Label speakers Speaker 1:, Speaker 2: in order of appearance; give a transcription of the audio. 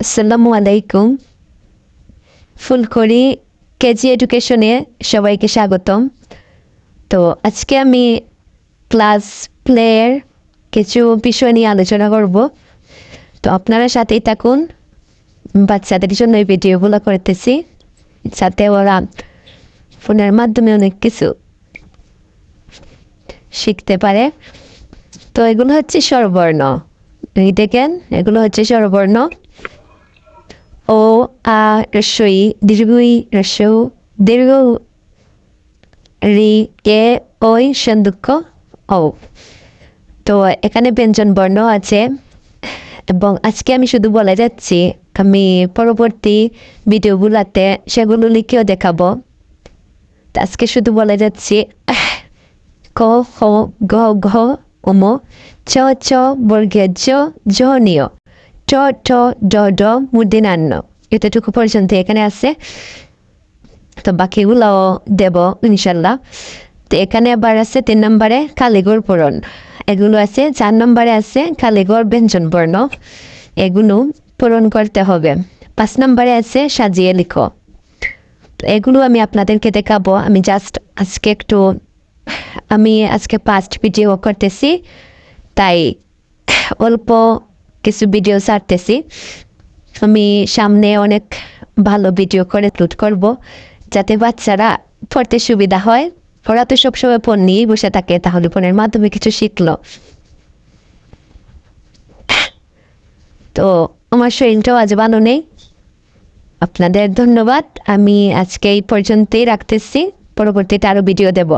Speaker 1: আসসালামু আলাইকুম। ফুলকড়ি কেজি এডুকেশনে সবাইকে স্বাগতম। তো আজকে আমি ক্লাস প্লেয়ের কিছু বিষয় নিয়ে আলোচনা করব। তো আপনারা সাথেই থাকুন। বাচ্চাদের জন্য এই ভিডিওগুলো করতেছি, যাতে ওরা ফোনের মাধ্যমে অনেক কিছু শিখতে পারে। তো এগুলো হচ্ছে স্বরবর্ণ। এই দেখেন, এগুলো হচ্ছে স্বরবর্ণ। ও, আ, রস্বই, দীর্ঘই, রস্যউ, দীর্ঘ, রি, এ, ওই, সন্দুক্ষ, ও। তো এখানে ব্যঞ্জন বর্ণ আছে, এবং আজকে আমি শুধু বলে যাচ্ছি, আমি পরবর্তী ভিডিওগুলোতে সেগুলো লিখেও দেখাবো। তো আজকে শুধু বলে যাচ্ছি ক, খ, গ, ঘ, ওম, চ, চ, বর্গে জ, জহনীয়, ট, ঠ, ড, ড, মূর্ধন্যান্ন। এতটুকু পর্যন্ত এখানে আছে। তো বাকিগুলোও দেব ইনশাল্লাহ। তো এখানে আবার আছে 3 নম্বরে কালিগড় পূরণ। এগুলো আছে 4 নম্বরে আছে কালিগড় ব্যঞ্জন বর্ণ। এগুলো পূরণ করতে হবে। 5 নম্বরে আছে সাজিয়ে লিখো। তো এগুলো আমি আপনাদেরকে দেখাবো। আমি আজকে ফার্স্ট ভিডিও করতেছি, তাই অল্প কিছু ভিডিও ছাড়তেছি। আমি সামনে অনেক ভালো ভিডিও করে আপলোড করব, যাতে বাচ্চারা পড়তে সুবিধা হয়। ওরা তো সবসময় ফোন নিয়েই বসে থাকে, তাহলে ফোনের মাধ্যমে কিছু শিখলো। তো আমার শরীরটাও আজ ভালো নেই। আপনাদের ধন্যবাদ। আমি আজকে এই পর্যন্তই রাখতেছি, পরবর্তীতে আরও ভিডিও দেব।